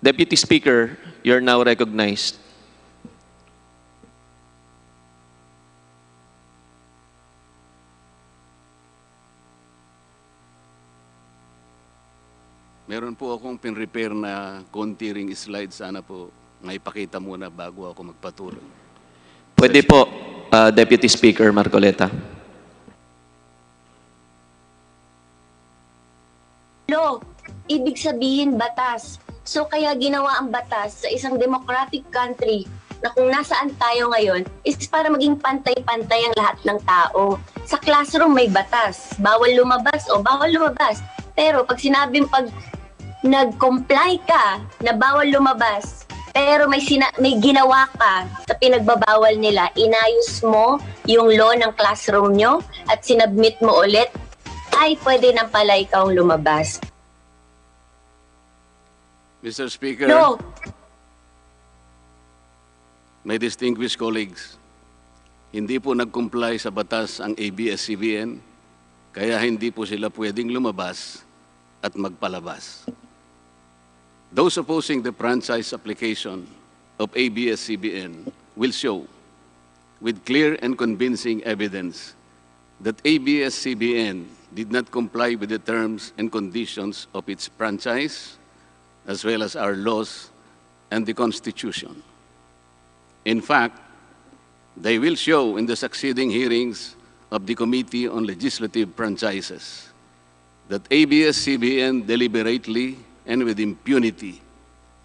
Deputy Speaker, you're now recognized. Meron po akong pin-repair na konti ring slide. Sana po maipakita muna bago ako magpatuloy. Pwede po, Deputy Speaker Marcoleta. Law, ibig sabihin batas. So kaya ginawa ang batas sa isang democratic country na kung nasaan tayo ngayon is para maging pantay-pantay ang lahat ng tao. Sa classroom may batas. Bawal lumabas o bawal lumabas. Pero pag sinabing nag-comply ka na bawal lumabas, pero may ginawa ka sa pinagbabawal nila, inayos mo yung law ng classroom nyo at sinabmit mo ulit, ay pwede nang pala ikaw lumabas. Mr. Speaker, No. my distinguished colleagues, hindi po nag-comply sa batas ang ABS-CBN, kaya hindi po sila pwedeng lumabas at magpalabas. Those opposing the franchise application of ABS-CBN will show with clear and convincing evidence that ABS-CBN did not comply with the terms and conditions of its franchise, as well as our laws and the Constitution. In fact, they will show in the succeeding hearings of the Committee on Legislative Franchises that ABS-CBN deliberately and with impunity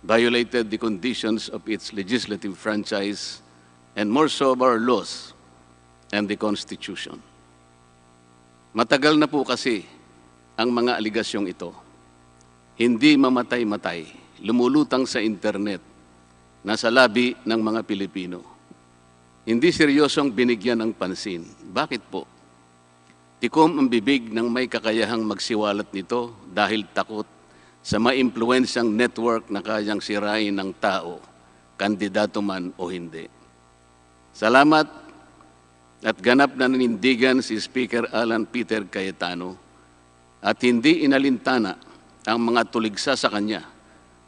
violated the conditions of its legislative franchise and more so of our laws and the Constitution. Matagal na po kasi ang mga aligasyong ito. Hindi mamatay-matay, lumulutang sa internet, nasa labi ng mga Pilipino. Hindi seryosong binigyan ng pansin. Bakit po? Tikom ang bibig ng may kakayahang magsiwalat nito dahil takot sa maimpluwensyang network na kayang sirain ng tao, kandidato man o hindi. Salamat at ganap na nanindigan si Speaker Alan Peter Cayetano at hindi inalintana ang mga tuligsa sa kanya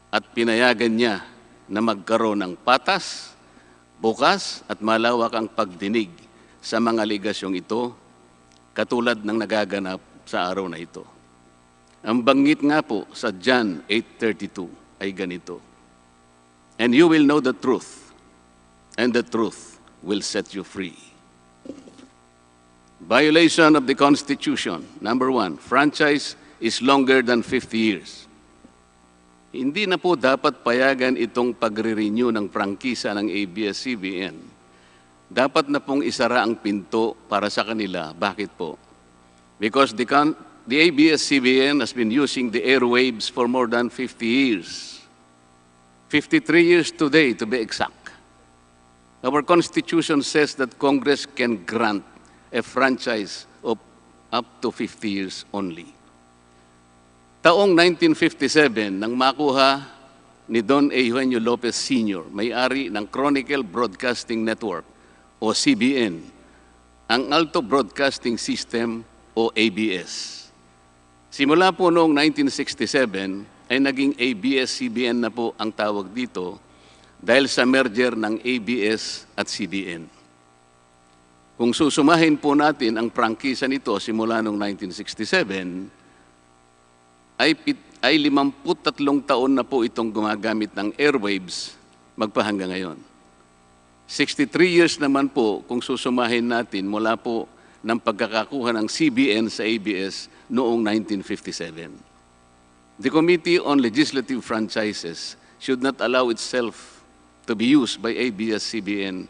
at pinayagan niya na magkaroon ng patas, bukas at malawak ang pagdinig sa mga aligasyong ito katulad ng nagaganap sa araw na ito. Ang banggit nga po sa John 8:32 ay ganito, "And you will know the truth, and the truth will set you free." Violation of the Constitution. Number 1, franchise is longer than 50 years. Hindi na po dapat payagan itong pagre-renew ng prangkisa ng ABS-CBN. Dapat na pong isara ang pinto para sa kanila. Bakit po? Because the ABS-CBN has been using the airwaves for more than 50 years. 53 years today, to be exact. Our Constitution says that Congress can grant a franchise of up to 50 years only. Taong 1957, nang makuha ni Don Eugenio Lopez Sr., may-ari ng Chronicle Broadcasting Network o CBN, ang Alto Broadcasting System o ABS. Simula po noong 1967 ay naging ABS-CBN na po ang tawag dito dahil sa merger ng ABS at CBN. Kung susumahin po natin ang prangkisa nito simula noong 1967, ay 53 taon na po itong gumagamit ng airwaves magpahanggang ngayon. 63 years naman po kung susumahin natin mula po ng pagkakakuha ng CBN sa ABS noong 1957. The Committee on Legislative Franchises should not allow itself to be used by ABS-CBN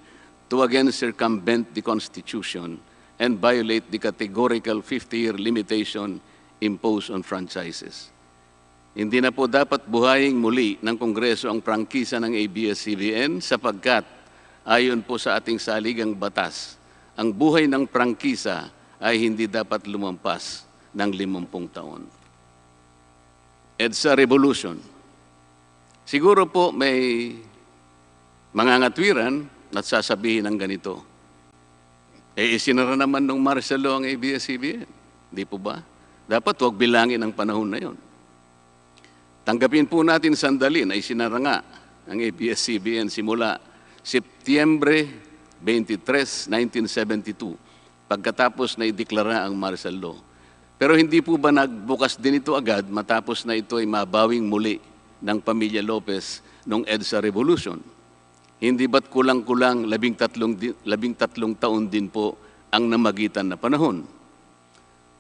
to again circumvent the Constitution and violate the categorical 50-year limitation imposed on franchises. Hindi na po dapat buhayin muli ng Kongreso ang prangkisa ng ABS-CBN sapagkat ayon po sa ating saligang batas, ang buhay ng prangkisa ay hindi dapat lumampas ng 50 taon. EDSA Revolution. Siguro po may mangangatwiran at sasabihin ng ganito, isinara naman ng martial law ang ABS-CBN. Di po ba? Dapat huwag bilangin ang panahon na yon. Tanggapin po natin sandali na isinara nga ang ABS-CBN simula Setyembre 23, 1972, pagkatapos na ideklara ang martial law. Pero hindi po ba nagbukas din ito agad matapos na ito ay mabawing muli ng pamilya Lopez noong EDSA Revolution? Hindi ba't kulang-kulang 13 taon din po ang namagitan na panahon?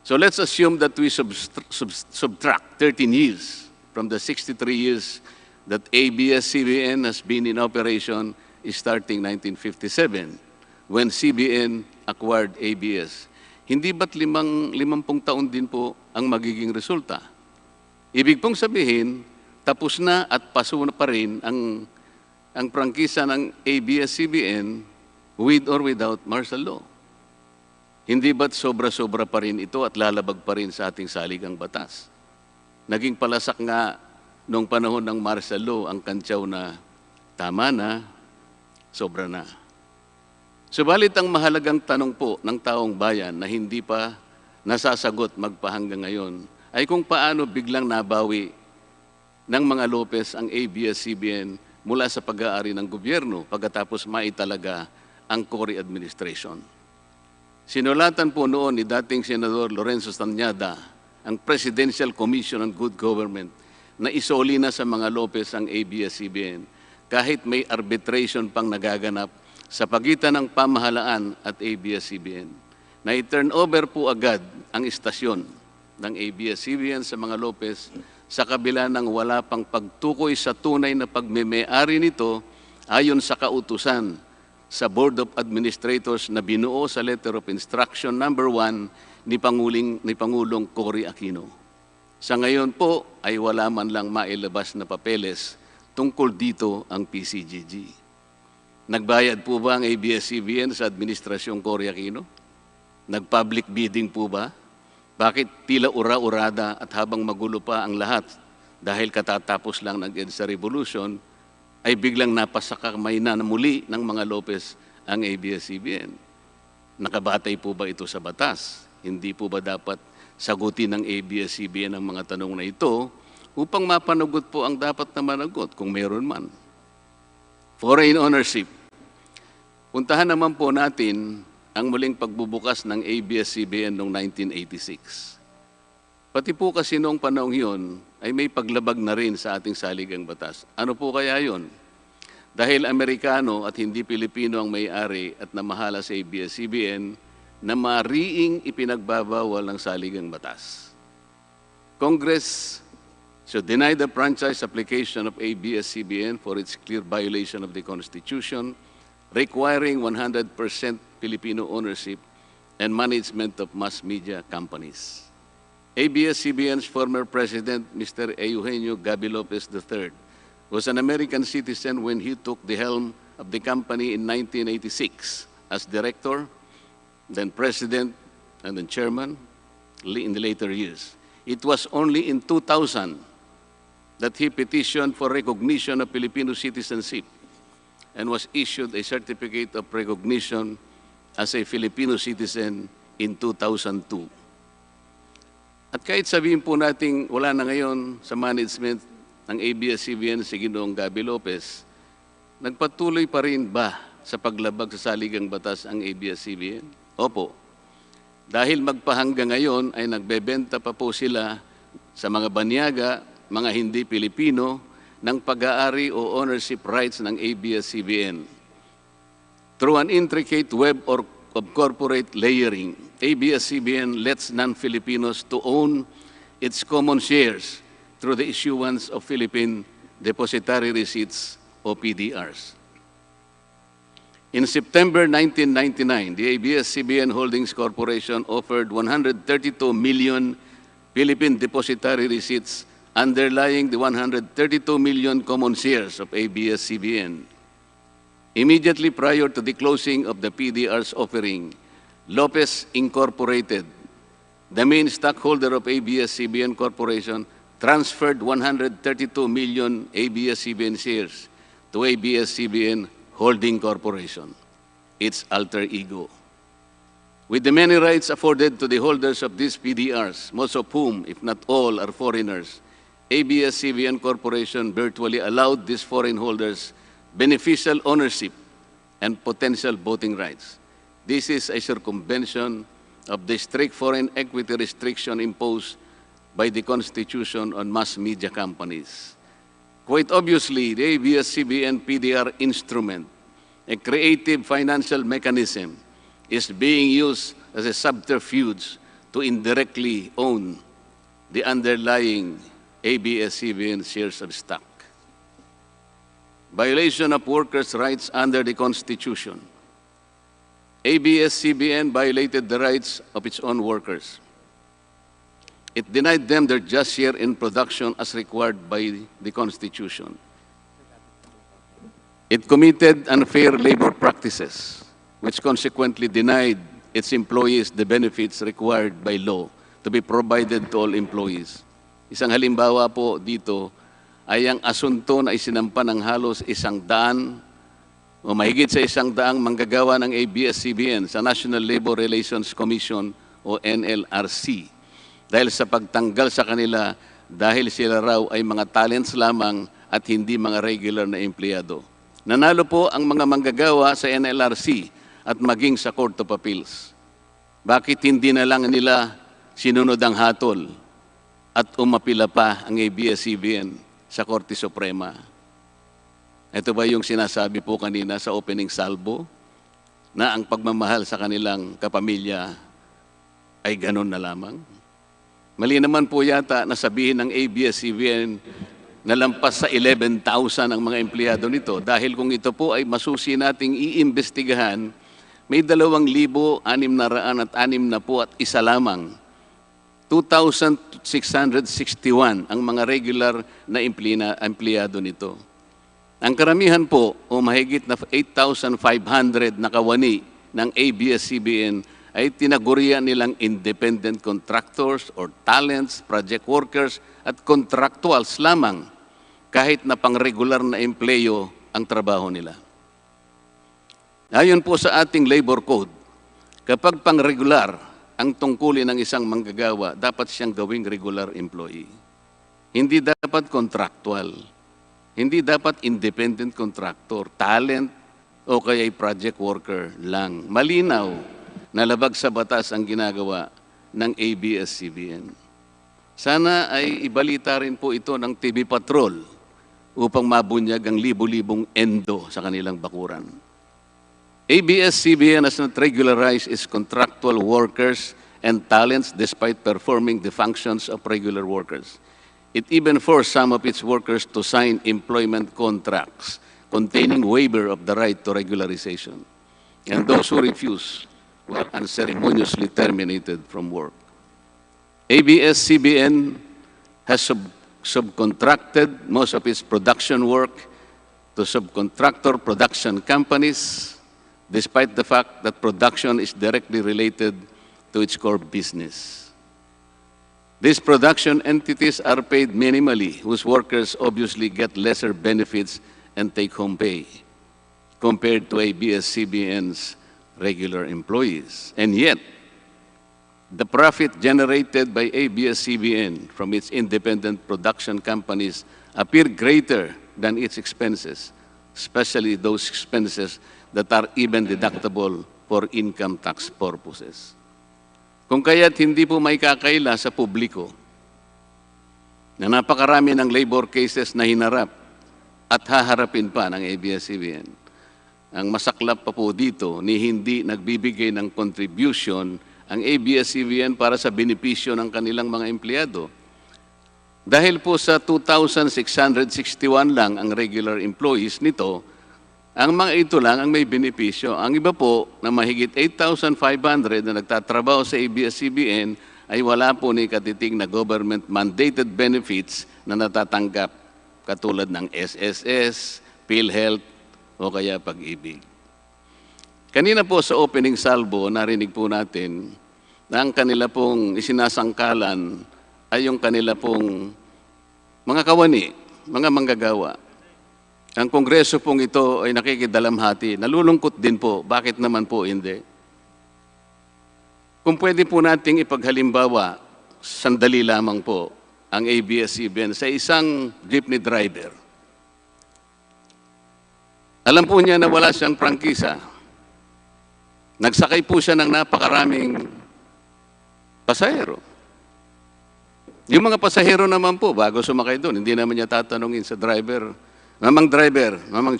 So let's assume that we subtract 13 years from the 63 years that ABS-CBN has been in operation starting 1957 when CBN acquired ABS. Hindi ba't 50 taon din po ang magiging resulta? Ibig pong sabihin, tapos na at paso na pa rin ang prangkisa ng ABS-CBN with or without martial law. Hindi ba't sobra-sobra pa rin ito at lalabag pa rin sa ating saligang batas? Naging palasak nga noong panahon ng martial law ang kantyaw na tama na, sobra na. Subalit ang mahalagang tanong po ng taong bayan na hindi pa nasasagot magpahanggang ngayon ay kung paano biglang nabawi ng mga Lopez ang ABS-CBN mula sa pag-aari ng gobyerno pagkatapos maitalaga ang Cory administration. Sinulatan po noon ni dating Senador Lorenzo Tanyada ang Presidential Commission on Good Government na isoli na sa mga Lopez ang ABS-CBN kahit may arbitration pang nagaganap sa pagitan ng pamahalaan at ABS-CBN. Na i-turn over po agad ang istasyon ng ABS-CBN sa mga Lopez sa kabila ng wala pang pagtukoy sa tunay na pagmeme-ari nito ayon sa kautusan sa Board of Administrators na binuo sa Letter of Instruction number 1 ni Pangulong Cory Aquino. Sa ngayon po ay wala man lang mailabas na papeles tungkol dito ang PCGG. Nagbayad po ba ang ABS-CBN sa Administrasyong Cory Aquino? Nag-public bidding po ba? Bakit tila ura-urada at habang magulo pa ang lahat dahil katatapos lang ng EDSA Revolution, ay biglang napasakamay na muli ng mga Lopez ang ABS-CBN? Nakabatay po ba ito sa batas? Hindi po ba dapat sagutin ng ABS-CBN ang mga tanong na ito upang mapanagot po ang dapat na managot kung meron man? Foreign ownership. Puntahan naman po natin ang muling pagbubukas ng ABS-CBN noong 1986. Pati po kasi noong panahon yun ay may paglabag na rin sa ating saligang batas. Ano po kaya yun? Dahil Amerikano at hindi Pilipino ang may-ari at namahala sa ABS-CBN na mariing ipinagbabawal ng saligang batas. Congress should deny the franchise application of ABS-CBN for its clear violation of the Constitution, requiring 100% Filipino ownership and management of mass media companies. ABS-CBN's former president, Mr. Eugenio Gaby Lopez III, was an American citizen when he took the helm of the company in 1986 as director, then president, and then chairman in the later years. It was only in 2000 that he petitioned for recognition of Filipino citizenship and was issued a certificate of recognition as a Filipino citizen in 2002. At kahit sabihin po nating wala na ngayon sa management ng ABS-CBN si Ginoong Gaby Lopez, nagpatuloy pa rin ba sa paglabag sa saligang batas ang ABS-CBN? Opo. Dahil magpahanggang ngayon ay nagbebenta pa po sila sa mga banyaga, mga hindi Pilipino, ng pag-aari o ownership rights ng ABS-CBN. Through an intricate web of corporate layering, ABS-CBN lets non-Filipinos to own its common shares through the issuance of Philippine Depositary Receipts o PDRs. In September 1999, the ABS-CBN Holdings Corporation offered 132 million Philippine Depositary Receipts underlying the 132 million common shares of ABS-CBN. Immediately prior to the closing of the PDR's offering, Lopez Incorporated, the main stockholder of ABS-CBN Corporation, transferred 132 million ABS-CBN shares to ABS-CBN Holding Corporation, its alter ego. With the many rights afforded to the holders of these PDRs, most of whom, if not all, are foreigners, ABS-CBN Corporation virtually allowed these foreign holders beneficial ownership and potential voting rights. This is a circumvention of the strict foreign equity restriction imposed by the Constitution on mass media companies. Quite obviously, the ABS-CBN PDR instrument, a creative financial mechanism, is being used as a subterfuge to indirectly own the underlying ABS-CBN shares of stock. Violation of workers' rights under the Constitution. ABS-CBN violated the rights of its own workers. It denied them their just share in production as required by the Constitution. It committed unfair labor practices, which consequently denied its employees the benefits required by law to be provided to all employees. Isang halimbawa po dito ay ang asunto na isinampa ng halos 100 o mahigit sa 100 manggagawa ng ABS-CBN sa National Labor Relations Commission o NLRC dahil sa pagtanggal sa kanila dahil sila raw ay mga talents lamang at hindi mga regular na empleyado. Nanalo po ang mga manggagawa sa NLRC at maging sa Court of Appeals. Bakit hindi na lang nila sinunod ang hatol at umapila pa ang ABS-CBN sa Korte Suprema? Ito ba yung sinasabi po kanina sa opening salvo na ang pagmamahal sa kanilang kapamilya ay ganun na lamang? Mali naman po yata na sabihin ng ABS-CBN na lampas sa 11,000 ang mga empleyado nito dahil kung ito po ay masusi nating iimbestigahan, may 2,661 at isa lamang. 2,661 ang mga regular na empleyado nito. Ang karamihan po o mahigit na 8,500 na kawani ng ABS-CBN ay tinagurian nilang independent contractors or talents, project workers at contractuals lamang kahit na pang-regular na empleyo ang trabaho nila. Ayon po sa ating labor code, kapag pang-regular ang tungkulin ng isang manggagawa, dapat siyang gawing regular employee. Hindi dapat contractual. Hindi dapat independent contractor, talent o kaya'y project worker lang. Malinaw na labag sa batas ang ginagawa ng ABS-CBN. Sana ay ibalita rin po ito ng TV Patrol upang mabunyag ang libo-libong endo sa kanilang bakuran. ABS-CBN has not regularized its contractual workers and talents despite performing the functions of regular workers. It even forced some of its workers to sign employment contracts containing waiver of the right to regularization. And those who refuse were unceremoniously terminated from work. ABS-CBN has subcontracted most of its production work to subcontractor production companies, despite the fact that production is directly related to its core business. These production entities are paid minimally, whose workers obviously get lesser benefits and take-home pay compared to ABS-CBN's regular employees. And yet, the profit generated by ABS-CBN from its independent production companies appear greater than its expenses, especially those expenses that are even deductible for income tax purposes. Kung kaya't hindi po may kakaila sa publiko na napakarami ng labor cases na hinarap at haharapin pa ng ABS-CBN. Ang masaklap pa po dito ni hindi nagbibigay ng contribution ang ABS-CBN para sa benepisyo ng kanilang mga empleyado. Dahil po sa 2,661 lang ang regular employees nito, ang mga ito lang ang may benepisyo. Ang iba po na mahigit 8,500 na nagtatrabaho sa ABS-CBN ay wala po ni katiting na government-mandated benefits na natatanggap katulad ng SSS, PhilHealth o kaya Pag-ibig. Kanina po sa opening salvo, narinig po natin na ang kanila pong isinasangkalan ay yung kanila pong mga kawani, mga manggagawa. Ang kongreso pong ito ay nakikidalamhati. Nalulungkot din po. Bakit naman po hindi? Kung pwede po nating ipaghalimbawa, sandali lamang po, ang ABS-CBN sa isang jeepney driver. Alam po niya na wala siyang prangkisa. Nagsakay po siya ng napakaraming pasahero. Yung mga pasahero naman po, bago sumakay doon, hindi naman niya tatanungin sa driver, Mamang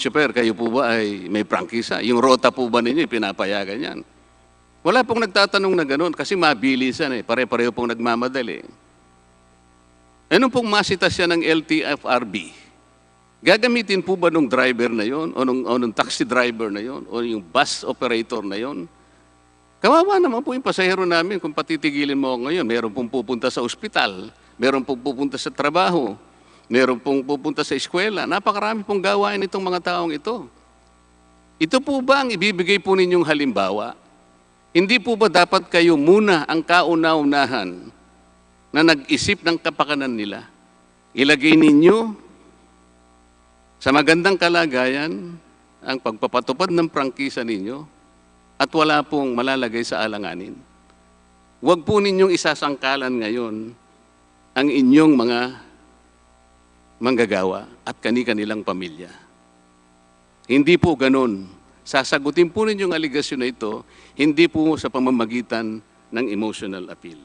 chopper, kayo po ba ay may prangkisa? Yung rota po ba ninyo, pinapayagan yan? Wala pong nagtatanong na gano'n kasi mabilisan eh. Pare-pareho pong nagmamadali. Ano pong masita siya ng LTFRB? Gagamitin po ba nung driver na yon o nung taxi driver na yon o yung bus operator na yon? Kawawa naman po yung pasahero namin kung patitigilin mo ngayon. Meron pong pupunta sa ospital, meron pong pupunta sa trabaho, meron pong pupunta sa eskwela. Napakarami pong gawain itong mga taong ito. Ito po ba ang ibibigay po ninyong halimbawa? Hindi po ba dapat kayo muna ang kauna-unahan na nag-isip ng kapakanan nila? Ilagay ninyo sa magandang kalagayan ang pagpapatupad ng prangkisa ninyo at wala pong malalagay sa alanganin. Huwag po ninyong isasangkalan ngayon ang inyong mga manggagawa at kani-kanilang pamilya. Hindi po ganun. Sasagutin po ninyong aligasyon na ito, hindi po sa pamamagitan ng emotional appeal.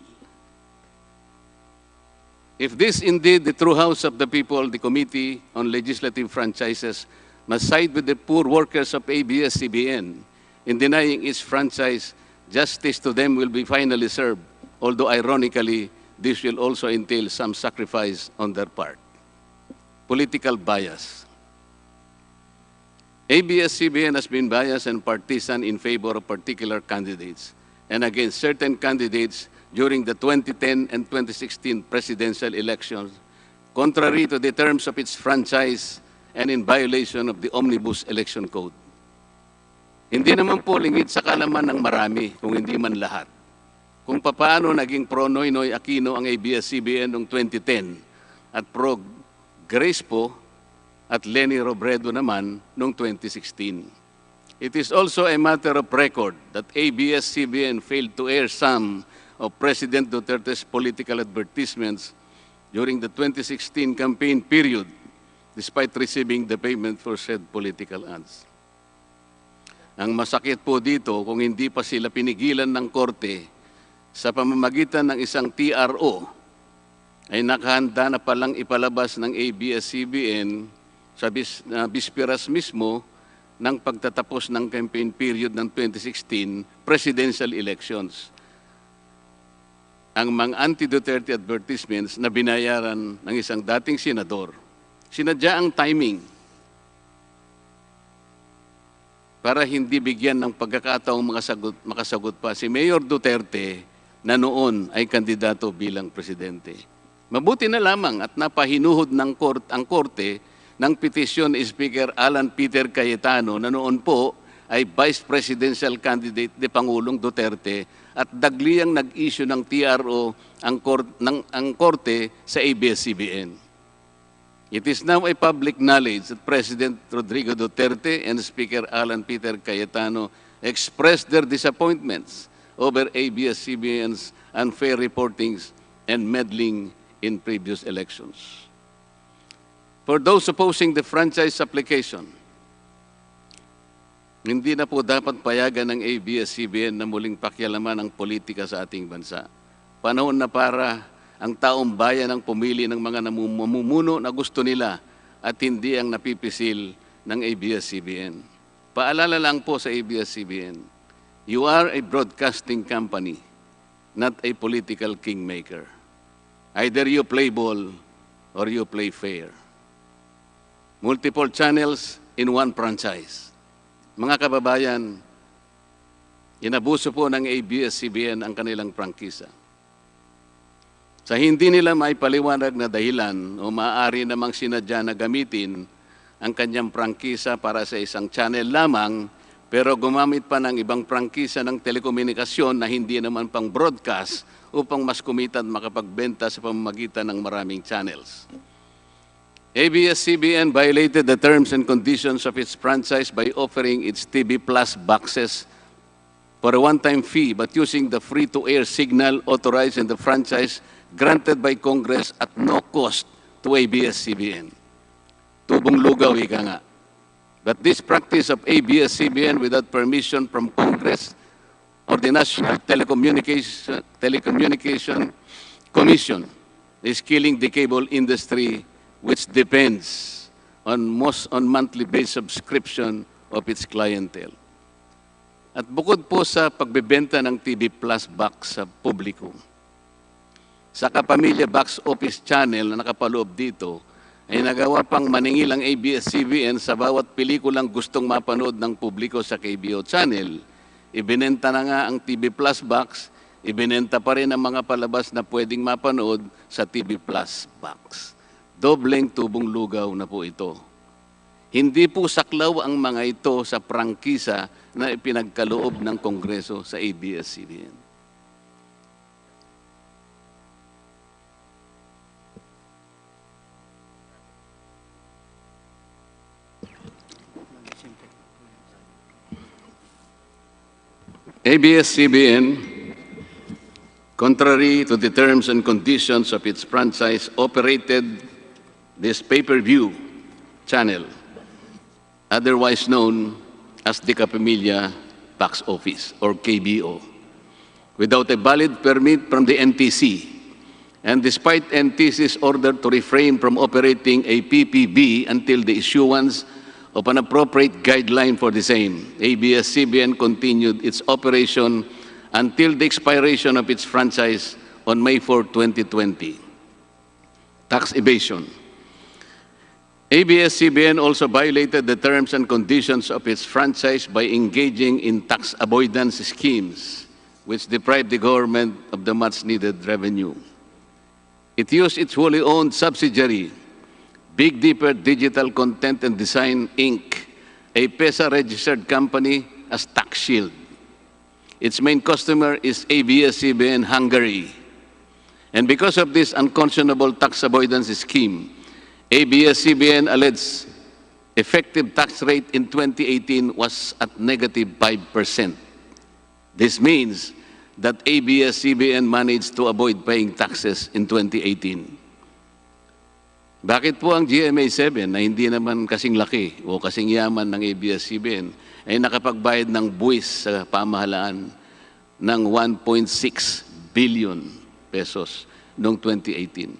If this indeed the true house of the people, the Committee on Legislative Franchises must side with the poor workers of ABS-CBN in denying its franchise, justice to them will be finally served, although ironically, this will also entail some sacrifice on their part. Political bias. ABS-CBN has been biased and partisan in favor of particular candidates and against certain candidates during the 2010 and 2016 presidential elections, contrary to the terms of its franchise and in violation of the Omnibus Election Code. Hindi naman po lingid sa kalaman ng marami, kung hindi man lahat, kung paano naging pro-Noynoy Aquino ang ABS-CBN noong 2010 at pro-Grace po at Lenny Robredo naman noong 2016. It is also a matter of record that ABS-CBN failed to air some of President Duterte's political advertisements during the 2016 campaign period, despite receiving the payment for said political ads. Ang masakit po dito, kung hindi pa sila pinigilan ng korte sa pamamagitan ng isang TRO, ay nakahanda na palang ipalabas ng ABS-CBN sa bisperas mismo ng pagtatapos ng campaign period ng 2016 presidential elections. Ang mga anti-Duterte advertisements na binayaran ng isang dating senador, sinadya ang timing para hindi bigyan ng pagkakataong makasagot pa si Mayor Duterte na noon ay kandidato bilang presidente. Mabuti na lamang at napahinuhod ng ang korte ng petisyon ni Speaker Alan Peter Cayetano na noon po ay Vice Presidential Candidate ni Pangulong Duterte at dagliang nag-issue ng TRO ang korte sa ABS-CBN. It is now a public knowledge that President Rodrigo Duterte and Speaker Alan Peter Cayetano expressed their disappointments over ABS-CBN's unfair reportings and meddling in previous elections. For those opposing the franchise application, hindi na po dapat payagan ng ABS-CBN na muling pakialaman ang politika sa ating bansa. Panahon na para ang taong bayan ang pumili ng mga namumuno na gusto nila at hindi ang napipisil ng ABS-CBN. Paalala lang po sa ABS-CBN, you are a broadcasting company, not a political kingmaker. Either you play ball or you play fair. Multiple channels in one franchise. Mga kababayan, inabuso po ng ABS-CBN ang kanilang prangkisa. Sa hindi nila maipaliwanag na dahilan o maaari namang sinadya na gamitin ang kanyang prangkisa para sa isang channel lamang, pero gumamit pa ng ibang prangkisa ng telekomunikasyon na hindi naman pang broadcast upang mas kumita at makapagbenta sa pamamagitan ng maraming channels. ABS-CBN violated the terms and conditions of its franchise by offering its TV Plus boxes for a one-time fee but using the free-to-air signal authorized in the franchise granted by Congress at no cost to ABS-CBN. Tubong lugaw, ika nga. But this practice of ABS-CBN without permission from Congress or the National Telecommunication Commission is killing the cable industry, which depends on monthly-based subscription of its clientele. At bukod po sa pagbebenta ng TV Plus box sa publiko, sa Kapamilya Box Office Channel na nakapaloob dito, ay nagawa pang maningil ang ABS-CBN sa bawat pelikulang gustong mapanood ng publiko sa KBO Channel. Ibinenta na nga ang TV Plus box, ibinenta pa rin ang mga palabas na pwedeng mapanood sa TV Plus box. Dobleng tubong lugaw na po ito. Hindi po saklaw ang mga ito sa prangkisa na ipinagkaloob ng Kongreso sa ABS-CBN. ABS-CBN, contrary to the terms and conditions of its franchise, operated this pay-per-view channel, otherwise known as the Kapamilya Box Office, or KBO, without a valid permit from the NTC, and despite NTC's order to refrain from operating a PPB until the issuance of an appropriate guideline for the same, ABS-CBN continued its operation until the expiration of its franchise on May 4, 2020. Tax evasion. ABS-CBN also violated the terms and conditions of its franchise by engaging in tax avoidance schemes, which deprived the government of the much-needed revenue. It used its wholly owned subsidiary, Big Dipper Digital Content and Design, Inc., a PESA-registered company, as tax shield. Its main customer is ABS-CBN Hungary. And because of this unconscionable tax avoidance scheme, ABS-CBN alleged effective tax rate in 2018 was at negative 5%. This means that ABS-CBN managed to avoid paying taxes in 2018. Bakit po ang GMA7 na hindi naman kasing laki o kasing yaman ng ABS-CBN ay nakapagbayad ng buwis sa pamahalaan ng 1.6 billion pesos noong 2018?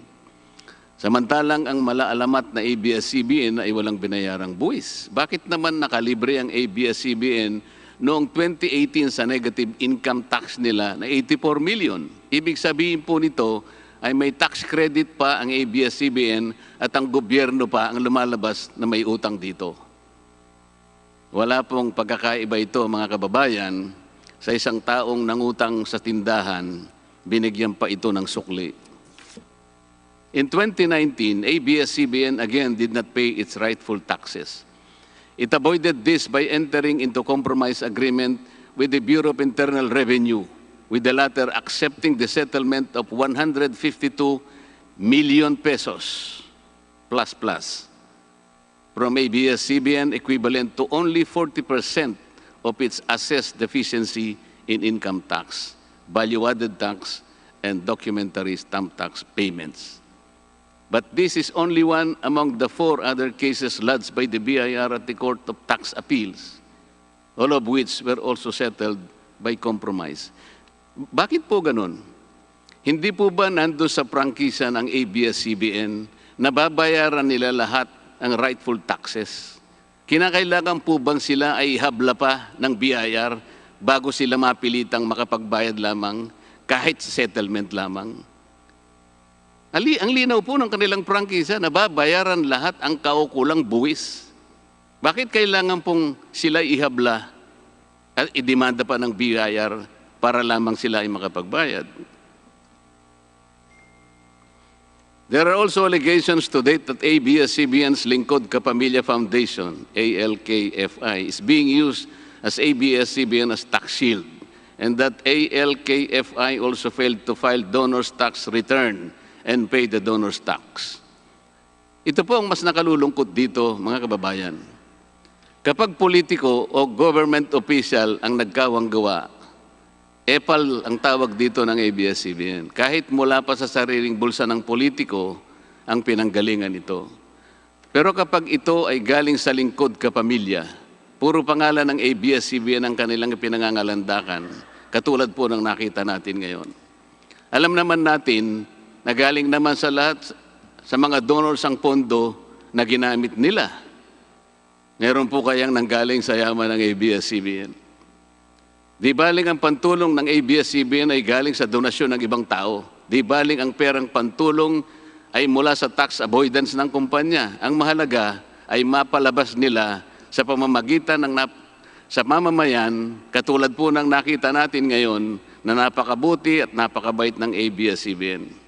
Samantalang ang malaalamat na ABS-CBN ay walang binayarang buwis. Bakit naman nakalibre ang ABS-CBN noong 2018 sa negative income tax nila na 84 million? Ibig sabihin po nito ay may tax credit pa ang ABS-CBN at ang gobyerno pa ang lumalabas na may utang dito. Wala pong pagkakaiba ito, mga kababayan, sa isang taong nangutang sa tindahan, binigyan pa ito ng sukli. In 2019, ABS-CBN again did not pay its rightful taxes. It avoided this by entering into compromise agreement with the Bureau of Internal Revenue, with the latter accepting the settlement of 152 million pesos plus from ABS-CBN, equivalent to only 40% of its assessed deficiency in income tax, value-added tax, and documentary stamp tax payments. But this is only one among the 4 other cases lodged by the BIR at the Court of Tax Appeals, all of which were also settled by compromise. Bakit po ganun? Hindi po ba nando sa prangkisa ng ABS-CBN na babayaran nila lahat ang rightful taxes? Kinakailangan po bang sila ay habla pa ng BIR bago sila mapilitang makapagbayad lamang kahit settlement lamang? Ang linaw po ng kanilang prangkisa na babayaran lahat ang kaukulang buwis. Bakit kailangan pong sila ihabla at idemanda pa ng BIR para lamang sila ay makapagbayad? There are also allegations to date that ABS-CBN's Lingkod Kapamilya Foundation, ALKFI, is being used as ABS-CBN as tax shield, and that ALKFI also failed to file donor's tax return and pay the donor's tax. Ito po ang mas nakalulungkot dito, mga kababayan. Kapag politiko o government official ang nagkawang gawa, epal ang tawag dito ng ABS-CBN. Kahit mula pa sa sariling bulsa ng politiko, ang pinanggalingan ito. Pero kapag ito ay galing sa lingkod kapamilya, puro pangalan ng ABS-CBN ang kanilang pinangangalandakan, katulad po ng nakita natin ngayon. Alam naman natin na galing naman sa lahat, sa mga donors ang pondo na ginamit nila. Meron po kayang nanggaling sa yaman ng ABS-CBN. Di baling ang pantulong ng ABS-CBN ay galing sa donasyon ng ibang tao. Di baling ang perang pantulong ay mula sa tax avoidance ng kumpanya. Ang mahalaga ay mapalabas nila sa pamamagitan ng sa mamamayan, katulad po ng nakita natin ngayon na napakabuti at napakabait ng ABS-CBN.